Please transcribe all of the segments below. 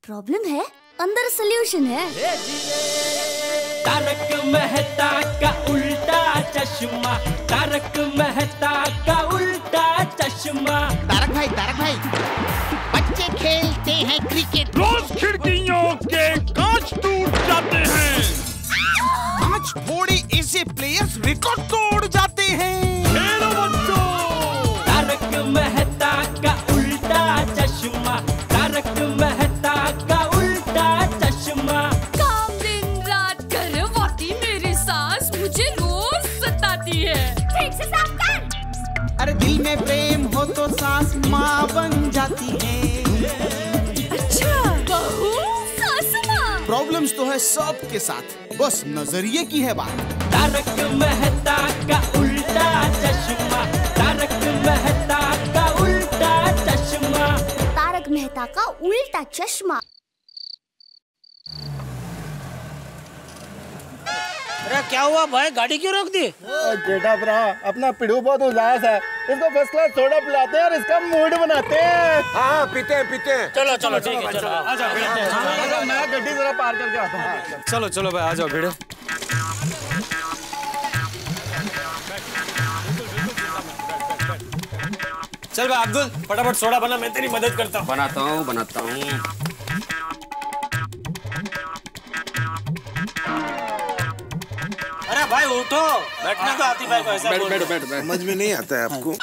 Problem है, अंदर solution है। तारक मेहता का उल्टा चश्मा, तारक मेहता का उल्टा चश्मा। तारक भाई, बच्चे खेलते हैं क्रिकेट, रोज खिड़कियों के कांच टूट जाते हैं, आज थोड़े ऐसे प्लेयर्स रिकॉर्ड तोड़ जाते हैं। खेलो बच्चों। तारक मेहता का उल्टा चश्मा, तारक मेहता का उल्टा चश्मा। काम दिन रात करवाती मेरी सास मुझे रोज सताती है। ठीक से साफ कर। अरे दिल में प्रेम हो तो सास माँ बन जाती है। अच्छा, बहू सास माँ। प्रॉब्लम्स तो है सबके साथ, बस नजरिए की है बात। तारक मेहता का उल्टा चश्मा, तारक मेहता का उल्टा चश्मा। तारक मेहता का उल्टा चश्मा। अरे क्या हुआ भाई, गाड़ी क्यों रोक दी? जेठा भरा, अपना पिड़ू बहुत उदास है, इसको फर्स्ट क्लास सोडा पिलाते हैं और इसका मूड बनाते हैं। हाँ पीते हैं। चलो ठीक है, चलो आ जाओ। मैं गड्डी जरा पार करके आता हूँ। चलो भाई आ जाओ भिड़े। चल भाई अब्दुल, फटाफट सोडा बना, मैं तेरी मदद करता हूँ। बनाता हूँ। अरे भाई उठो, बैठने तो आती भाई को ऐसा बोल। बैठ। समझ में नहीं आता है आपको।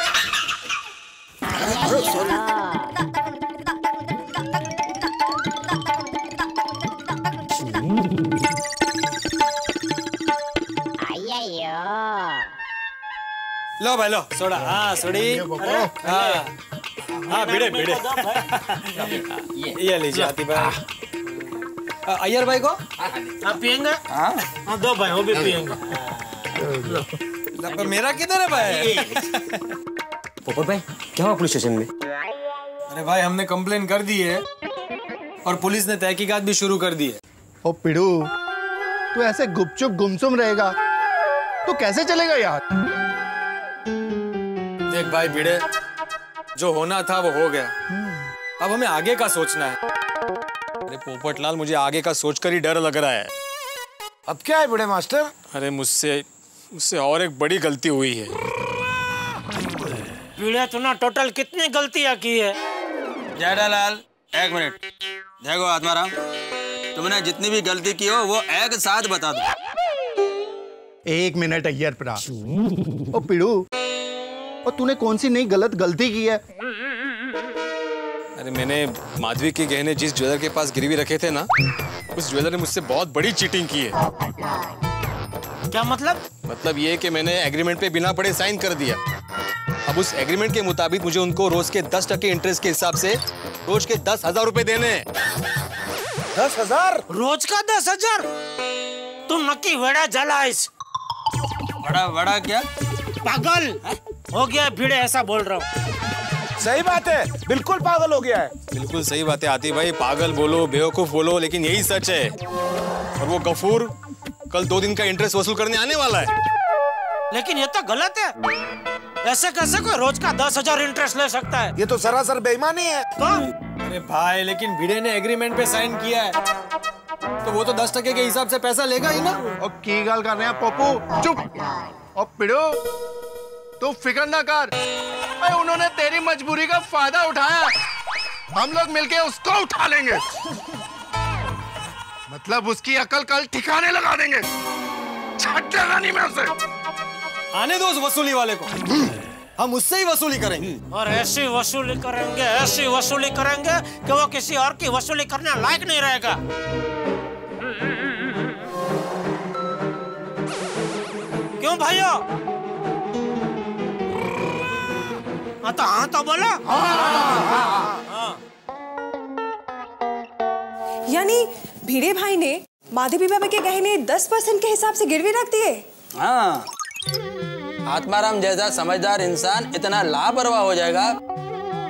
लो भाई लो सोडा। हाँ सोडी। हाँ भिड़े। ये लीजिए आती भाई। अय्यर भाई को आप पियेंगे? हाँ दो भाई, वो भी पियेंगे। मेरा किधर है भाई? पोपट भाई क्या हुआ पुलिस स्टेशन में? अरे भाई हमने कंप्लेन कर दी है और पुलिस ने तहकीकात भी शुरू कर दी है। ओ पिड़ू, तू ऐसे गुपचुप गुमसुम रहेगा तो कैसे चलेगा यार? देख भाई भिड़े, जो होना था वो हो गया, अब हमें आगे का सोचना है। अरे पोपटलाल, मुझे आगे का सोचकर ही डर लग रहा है। अब क्या है बड़े मास्टर? अरे मुझसे और एक बड़ी गलती हुई है। पीड़े तूने टोटल कितनी गलतियां की है? जेठालाल एक मिनट देखो आत्माराम, तुमने जितनी भी गलती की हो वो एक साथ बता दो। एक मिनट अय्यर प्रा। ओ पिड़ू, और तूने कौन सी नई गलती की है? अरे मैंने माधवी के गहने जिस ज्वेलर के पास गिरवी रखे थे ना, उस ज्वेलर ने मुझसे बहुत बड़ी चीटिंग की है। क्या मतलब? मतलब ये कि मैंने एग्रीमेंट पे बिना पढ़े साइन कर दिया। अब उस एग्रीमेंट के मुताबिक मुझे उनको रोज के 10% इंटरेस्ट के हिसाब से रोज के 10,000 रुपए देने हैं। 10,000? रोज का 10,000? तू नक्की वेड़ा जलाइस। बड़ा क्या? पागल हो गया भिड़े, ऐसा बोल रहा हूँ। सही बात है, बिल्कुल पागल हो गया है। बिल्कुल सही बात है आती भाई, पागल बोलो बेवकूफ बोलो लेकिन यही सच है। और वो गफूर कल 2 दिन का इंटरेस्ट वसूल करने आने वाला है। लेकिन ये तो गलत है, ऐसे कैसे कोई रोज का 10,000 इंटरेस्ट ले सकता है? ये तो सरासर बेईमानी है। कौन? अरे भाई लेकिन भिड़े ने एग्रीमेंट पे साइन किया है तो वो तो 10% के हिसाब से पैसा लेगा ही ना। और की गल कर रहे हैं पप्पू, चुप। और पिड़ू तू फिक्र ना कर, भाई उन्होंने तेरी मजबूरी का फायदा उठाया, हम लोग मिलके उसको उठा लेंगे। मतलब उसकी अकल कल ठिकाने लगा देंगे, छटेगा नहीं मैं उसे। आने दो उस वसूली वाले को, हम उससे ही वसूली करेंगे। और ऐसी वसूली करेंगे कि वो किसी और की वसूली करने लायक नहीं रहेगा। क्यों भाइयों? हाँ तो बोलो। यानी भिड़े भाई ने माधवी बाबा के गहने 10% के हिसाब से गिरवी रख दिए। हाँ, आत्माराम जैसा समझदार इंसान इतना लापरवाह हो जाएगा,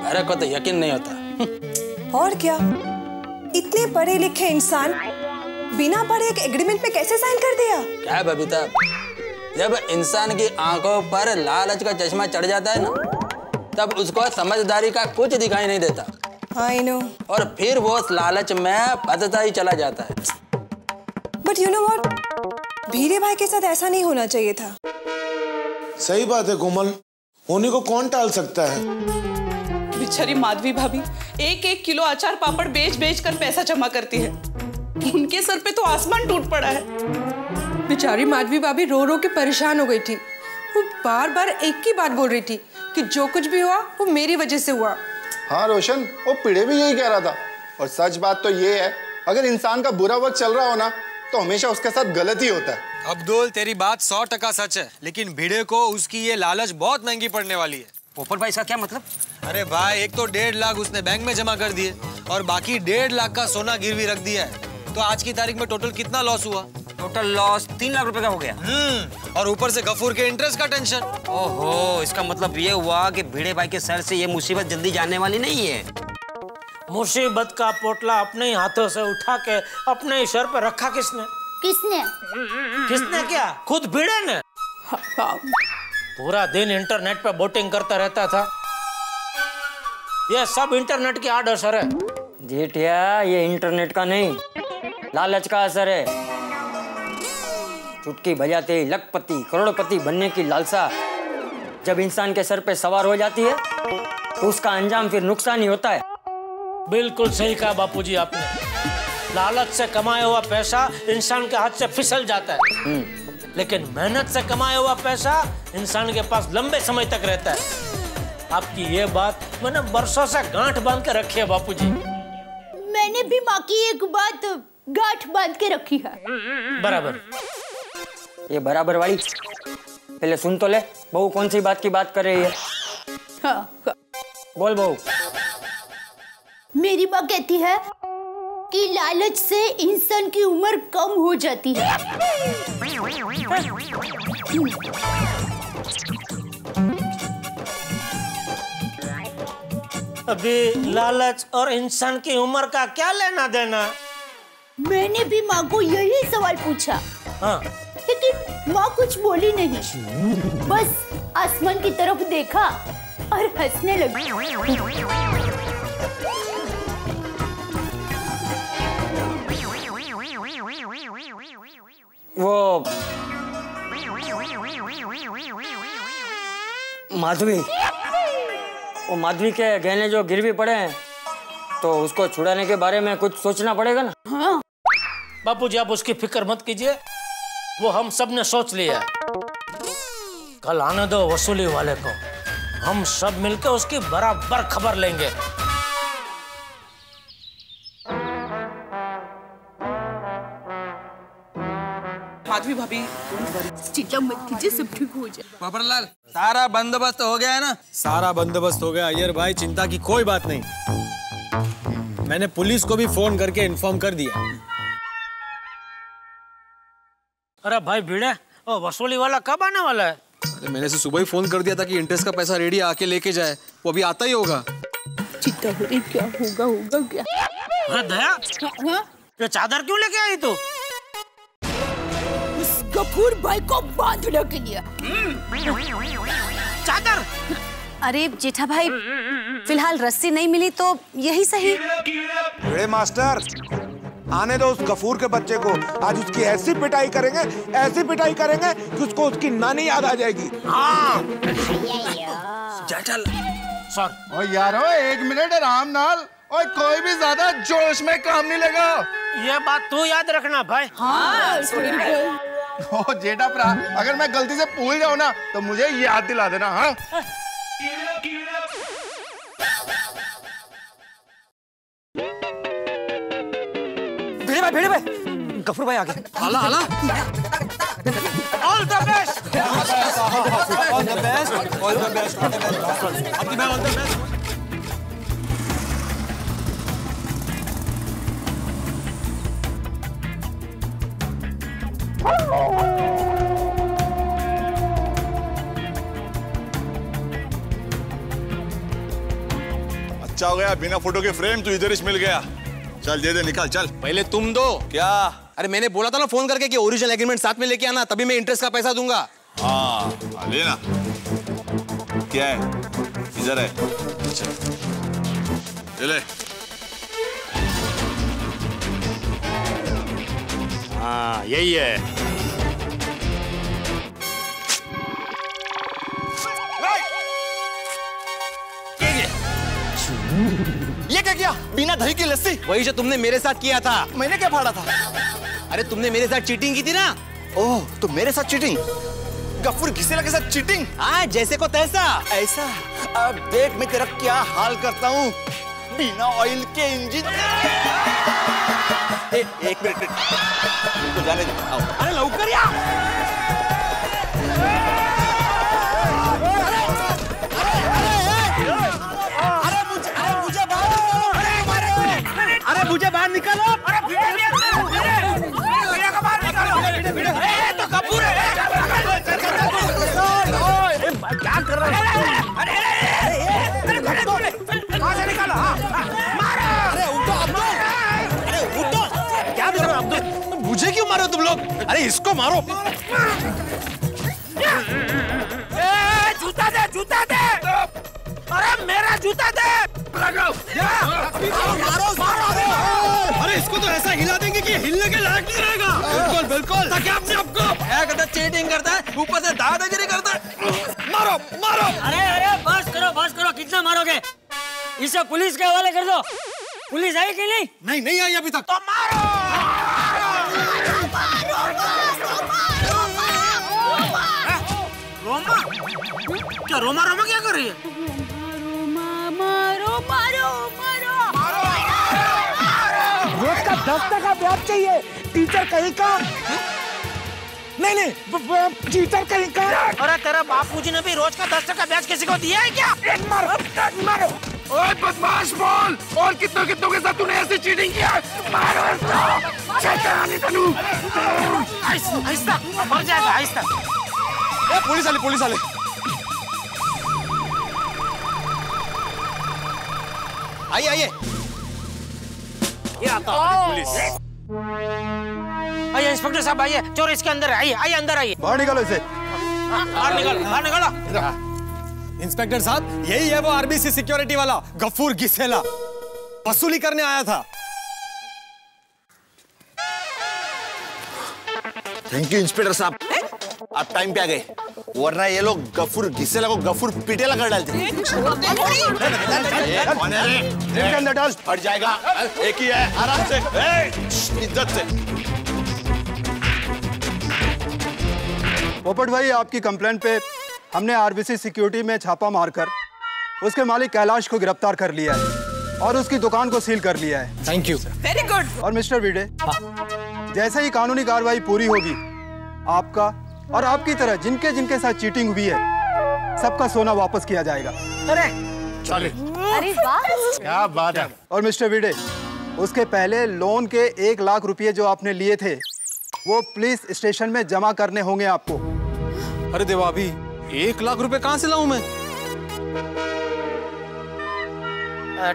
मेरे को तो यकीन नहीं होता। और क्या, इतने पढ़े लिखे इंसान बिना पढ़े एक एग्रीमेंट पे कैसे साइन कर दिया? क्या है बबीता, जब इंसान की आंखों पर लालच का चश्मा चढ़ जाता है ना, तब उसको समझदारी का कुछ दिखाई नहीं देता। I know. और फिर वो उस लालच में बदता ही चला जाता है। But you know what? भीड़े भाई के साथ ऐसा नहीं होना चाहिए था। सही बात है कोमल, होने को कौन टाल सकता है। बेचारी माधवी भाभी 1-1 किलो अचार पापड़ बेच कर पैसा जमा करती है। उनके सर पे तो आसमान टूट पड़ा है। बेचारी माधवी भाभी रो रो के परेशान हो गई थी। वो बार बार एक ही बात बोल रही थी कि जो कुछ भी हुआ वो मेरी वजह से हुआ। हाँ रोशन, वो पिड़े भी यही कह रहा था। और सच बात तो ये है, अगर इंसान का बुरा वक्त चल रहा हो ना, तो हमेशा उसके साथ गलत ही होता है। अब्दुल, तेरी बात 100% सच है, लेकिन भिड़े को उसकी ये लालच बहुत महंगी पड़ने वाली है। पोपट भाई इसका क्या मतलब? अरे भाई, एक तो 1.5 लाख उसने बैंक में जमा कर दिए और बाकी 1.5 लाख का सोना गिरवी रख दिया है। तो आज की तारीख में टोटल कितना लॉस हुआ? टोटल लॉस 3 लाख रुपए का हो गया। और ऊपर से गफूर के इंटरेस्ट का टेंशन। ओहो, इसका मतलब ये हुआ कि भिड़े भाई के सर से ये मुसीबत जल्दी जाने वाली नहीं है। मुसीबत का पोटला अपने ही हाथों से उठा के अपने ही सर पर रखा किसने? किसने क्या? खुद भिड़े ने। पूरा दिन इंटरनेट पे बोटिंग करता रहता था। ये सब इंटरनेट की आड़ असर है। जेठिया, ये इंटरनेट का नहीं, लालच का असर है। चुटकी बजाते ही लखपति करोड़पति बनने की लालसा जब इंसान के सर पे सवार हो जाती है तो उसका अंजाम फिर नुकसान ही होता है। बिल्कुल सही कहा बापूजी आपने। लालच से कमाया हुआ पैसा इंसान के हाथ से फिसल जाता है, लेकिन मेहनत से कमाया हुआ पैसा इंसान के पास लंबे समय तक रहता है। आपकी ये बात मैंने बरसों से गांठ बांध के रखी है बापूजी। मैंने भी माँ की एक बात गांठ बांध के रखी है। बराबर। ये बराबर वाली पहले सुन तो ले, बहू कौन सी बात की बात कर रही है? हाँ। बोल बहू। मेरी माँ कहती है कि लालच से इंसान की उम्र कम हो जाती है। अभी लालच और इंसान की उम्र का क्या लेना देना? मैंने भी माँ को यही सवाल पूछा। हाँ। लेकिन माँ कुछ बोली नहीं, बस आसमान की तरफ देखा और हंसने लगी। वो माधवी के गहने जो गिरवी पड़े हैं, तो उसको छुड़ाने के बारे में कुछ सोचना पड़ेगा ना। हाँ। बापूजी आप उसकी फिक्र मत कीजिए, वो हम सब ने सोच लिया। कल आने दो वसूली वाले को, हम सब मिलकर उसकी बराबर खबर लेंगे। माधवी भाभी चिंता मत कीजिए, सब ठीक हो जाए। पोपटलाल, सारा बंदोबस्त हो गया है ना? सारा बंदोबस्त हो गया अय्यर भाई, चिंता की कोई बात नहीं। मैंने पुलिस को भी फोन करके इन्फॉर्म कर दिया। अरे भाई भिड़े, वो वसूली वाला कब आने वाला है? अरे मैंने से सुबह ही फोन कर दिया था कि इंटरेस्ट का पैसा रेडी आके लेके जाए, वो अभी आता ही होगा। चिंता हो रही, क्या होगा क्या? अरे दया, ये चादर क्यों लेके आई तू? उस गफूर भाई को बांधने के लिए। चादर? अरे जेठा भाई, फिलहाल रस्सी नहीं मिली तो यही सही। बड़े मास्टर, आने दो उस गफूर के बच्चे को। आज उसकी ऐसी पिटाई करेंगे कि उसको उसकी नानी याद आ जाएगी। हाँ। ओ यारो, 1 मिनट आराम नाल। ओए कोई भी ज्यादा जोश में काम नहीं लगा। ये बात तू याद रखना भाई। हाँ। ओ जेठा भरा, अगर मैं गलती से भूल जाऊं ना तो मुझे याद दिला देना। हाँ। भिड़े भाई, गफूर भाई आ गए। आला all the best. All the best. अपनी मैं ऑल द बेस्ट। अच्छा हो गया, बिना फोटो के फ्रेम तू इधर ही मिल गया। चल दे दे, निकाल चल। पहले तुम दो। क्या? अरे मैंने बोला था ना फोन करके कि ओरिजिनल एग्रीमेंट साथ में लेके आना, तभी मैं इंटरेस्ट का पैसा दूंगा। हाँ लेना। क्या है? इधर है। ले ले। हाँ यही है। ये क्या किया? बिना दही की लस्सी? वही जो तुमने मेरे साथ किया था। मैंने क्या फाड़ा था? अरे तुमने मेरे साथ चीटिंग की थी ना। ओह, तो मेरे साथ चीटिंग? गफूर घिसेला के साथ चीटिंग? हाँ, जैसे को तैसा। ऐसा? अब देख मैं तेरा क्या हाल करता हूँ बिना ऑयल के इंजन। एक मिनट तो जाने दे। अरे लौकर या। अरे मुझे बाहर निकालो। अरे तो कपूर है। क्या कर रहा है? कहाँ से निकालो? मारो। अरे उठो अब्दुल। अरे उठो। क्या कर रहे हो अब्दुल? मुझे क्यों मारो तुम लोग? अरे इसको मारो। जूता दे, जूता दे। अरे मेरा जूता दे। मारो मारो। अरे इसको तो ऐसा हिला देंगे कि हिलने के लायक नहीं रहेगा। बिल्कुल बिल्कुल। ताकि आपने आपको क्या करता, चीटिंग करता है, ऊपर से दादागिरी करता है। मारो मारो। अरे बस करो, कितना मारोगे? इसे पुलिस के हवाले कर दो। पुलिस आई कि नहीं? नहीं आई अभी तक। तो मारो। रोमा? क्या रोमा क्या कर रही है? रोज का 10 टका ब्याज चाहिए। टीचर कहीं का? नहीं टीचर कहीं का? अरे तेरे बापूजी ने भी रोज का 10 टका ब्याज किसी को दिया है क्या? मारो। ओए बदमाश बोल, और कितनों के साथ तूने ऐसी चीटिंग किया? मारो इसको। शैतानी तनु। आहिस्ता मर जाएगा, आहिस्ता। पुलिस वाले। आइए। ये आता है पुलिस। आइए इंस्पेक्टर साहब, आइए। चोर इसके अंदर है। आइए अंदर आइए। बाहर निकालो इसे। बाहर निकालो। इंस्पेक्टर साहब, यही है वो आरबीसी सिक्योरिटी वाला गफूर घिसेला। वसूली करने आया था। थैंक यू इंस्पेक्टर साहब, आप टाइम पे आ गए, वरना ये लोग गफूर घिसेला को गफूर पीटेला कर डालते। अंदर डाल। हट जाएगा। एक ही है, आराम से, इज्जत से। पोपट भाई, आपकी कंप्लेंट पे हमने आरबीसी सिक्योरिटी में छापा मारकर उसके मालिक कैलाश को गिरफ्तार कर लिया है और उसकी दुकान को सील कर लिया है। Thank you. Very good. और मिस्टर भिड़े, जैसे ही कानूनी कार्रवाई पूरी होगी, आपका और आपकी तरह जिनके साथ चीटिंग हुई है, सबका सोना वापस किया जाएगा। अरे वाह, क्या बात है। और मिस्टर भिड़े, उसके पहले लोन के 1 लाख रुपए जो आपने लिए थे, वो पुलिस स्टेशन में जमा करने होंगे आपको। अरे देवा, अभी 1 लाख रुपए कहाँ से लाऊं मैं?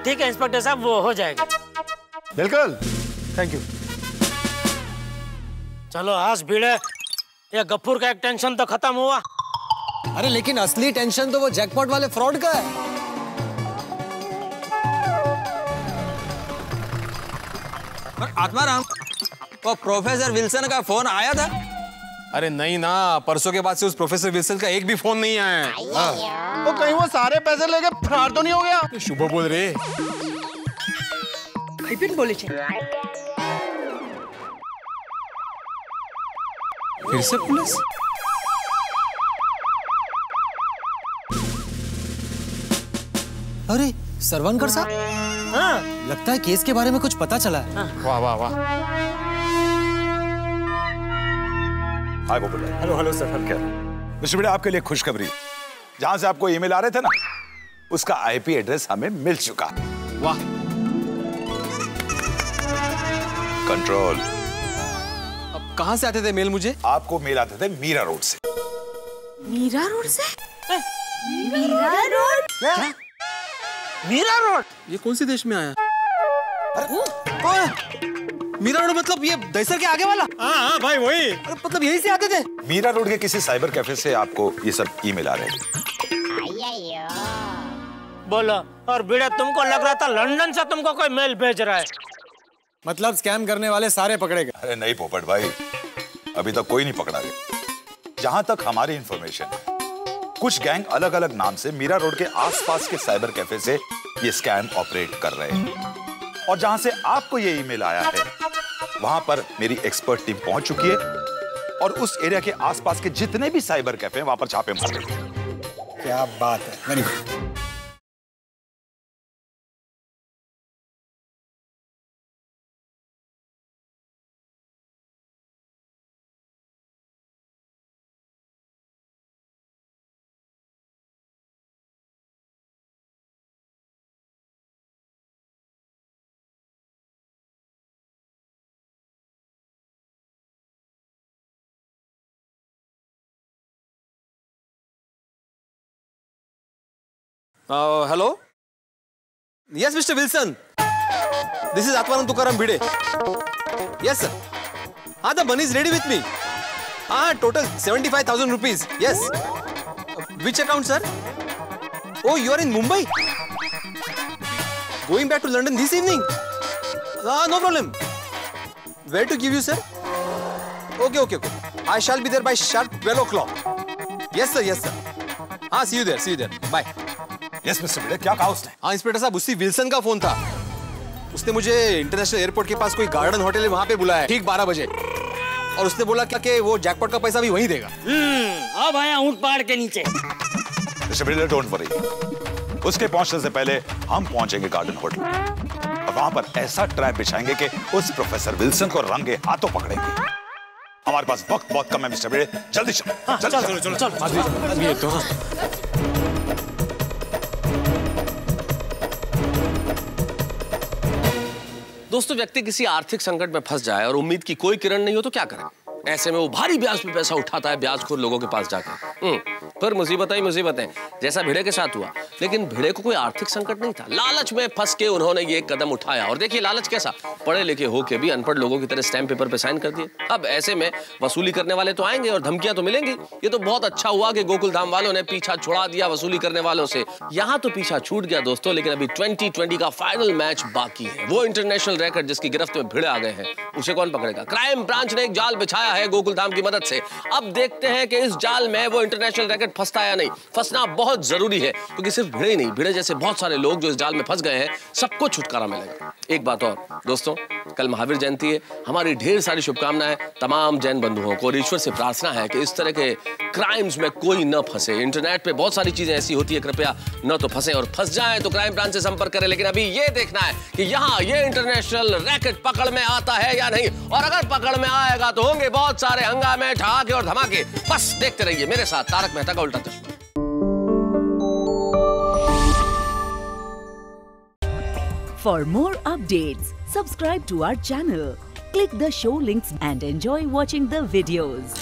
ठीक है इंस्पेक्टर साहब, वो हो जाएगा। बिल्कुल। Thank you. चलो आज भिड़े, ये गफूर का एक टेंशन तो खत्म हुआ। अरे लेकिन असली टेंशन तो वो जैकपॉट वाले फ्रॉड का है। आत्माराम, वो प्रोफेसर विल्सन का फोन आया था? अरे नहीं ना, परसों के बाद से उस प्रोफेसर विल्सन का एक भी फोन नहीं आया है। तो कहीं वो सारे पैसे लेके फरार तो नहीं हो गया? शुभ बोल रहे। बोले फिर से पुलिस? अरे सरवनकर साहब, हाँ, लगता है केस के बारे में कुछ पता चला है। वाह वाह वाह। हाय गोपाल। Hello sir. क्या मिस्टर भिड़े, आपके लिए खुशखबरी। जहां से आपको ईमेल आ रहे थे ना, उसका आईपी एड्रेस हमें मिल चुका। वाह। कंट्रोल। अब कहां से आते थे मेल मुझे? आपको मेल आते थे मीरा रोड से। मीरा रोड से? मीरा रोड? क्या? मीरा रोड? ये कौन सी देश में आया? मीरा रोड मतलब ये दहीसर के आगे वाला? हाँ भाई वही। अरे मतलब यहीं से आते थे? मीरा रोड के किसी साइबर कैफे से आपको ये सब ईमेल आ रहे हैं। बोलो। और भिड़े, तुमको लग रहा था लंदन से तुमको कोई मेल भेज रहा है? मतलब स्कैम करने वाले सारे पकड़े गए? अरे नहीं पोपट भाई, अभी तक कोई नहीं पकड़ा गया। जहां तक हमारी इंफॉर्मेशन है, कुछ गैंग अलग अलग नाम से मीरा रोड के आसपास के साइबर कैफे से ये स्कैम ऑपरेट कर रहे हैं। और जहां से आपको ये ईमेल आया है, वहां पर मेरी एक्सपर्ट टीम पहुंच चुकी है और उस एरिया के आसपास के जितने भी साइबर कैफे हैं वहां पर छापे मार रहे हैं। क्या बात है, very good. Hello? Yes, Mr. Wilson. This is Atmanand Tukaram Bide. Yes, sir. The money is ready with me. Total 75,000 rupees. Yes. Which account, sir? Oh, you are in Mumbai? Going back to London this evening? No problem. Where to give you, sir? Okay. I shall be there by sharp 12 o'clock. Yes, sir. See you there. Bye. Yes mister Bhide, क्या कहा उसने? हाँ inspector साहब, उसी Wilson का phone था। उसने मुझे इंटरनेशनल एयरपोर्ट के पास कोई गार्डन होटल है वहां पे बुलाया ठीक 12 बजे, और उसने बोला क्या कि वो जैकपॉट का पैसा भी वहीं देगा। अब आया ऊंट पहाड़ के नीचे। मिस्टर भिड़े, डोंट वरी, उसके पहुंचने से पहले हम पहुंचेंगे गार्डन होटल और वहां पर ऐसा ट्रैप बिछाएंगे कि उस प्रोफेसर विल्सन को रंगे हाथों पकड़ेंगे। हमारे पास वक्त बहुत कम है मिस्टर भिड़े, जल्दी चलो। दोस्तों, व्यक्ति किसी आर्थिक संकट में फंस जाए और उम्मीद की कोई किरण नहीं हो तो क्या करें? ऐसे में वो भारी ब्याज पे पैसा उठाता है ब्याजखोर लोगों के पास जाकर। फिर मुसीबतें, जैसा भिड़े के साथ हुआ। लेकिन भिड़े को कोई आर्थिक संकट नहीं था, लालच में फंस के उन्होंने ये कदम उठाया। और देखिए लालच कैसा, पढ़े लिखे होके भी अनपढ़ लोगों की तरह स्टैम्प पेपर पे साइन कर दिए। अब ऐसे में वसूली करने वाले तो आएंगे और धमकियां तो मिलेंगी। ये तो बहुत अच्छा हुआ कि गोकुल धाम वालों ने पीछा छुड़ा दिया वसूली करने वालों से। यहाँ तो पीछा छूट गया दोस्तों, लेकिन अभी 2020 का फाइनल मैच बाकी है। वो इंटरनेशनल रैकेट जिसकी गिरफ्त में भिड़े आ गए हैं, उसे कौन पकड़ेगा? क्राइम ब्रांच ने एक जाल बिछाया है गोकुल धाम की मदद से। अब देखते हैं कि इस जाल में वो इंटरनेशनल रैकेट फंसता है या नहीं। फंसना बहुत जरूरी है, क्योंकि सिर्फ भिड़े नहीं, भिड़े जैसे बहुत सारे लोग जो इस जाल में फंस गए हैं, सबको छुटकारा मिलेगा। एक बात और दोस्तों, कल महावीर जयंती है। हमारी ढेर सारी शुभकामनाएं तमाम जैन बंधुओं को, और ईश्वर से प्रार्थना है कि इस तरह के क्राइम्स में कोई न फंसे। इंटरनेट पे बहुत सारी चीजें ऐसी होती है, कृपया न तो फंसे, और फंस जाएं तो क्राइम ब्रांच से संपर्क करें। लेकिन अभी ये देखना है कि यहाँ ये इंटरनेशनल रैकेट पकड़ में आता है या नहीं, और अगर पकड़ में आएगा तो होंगे बहुत सारे हंगामे, ठहाके और धमाके। बस देखते रहिए मेरे साथ तारक मेहता का उल्टा चश्मा। For more updates, subscribe to our channel, click the show links and enjoy watching the videos.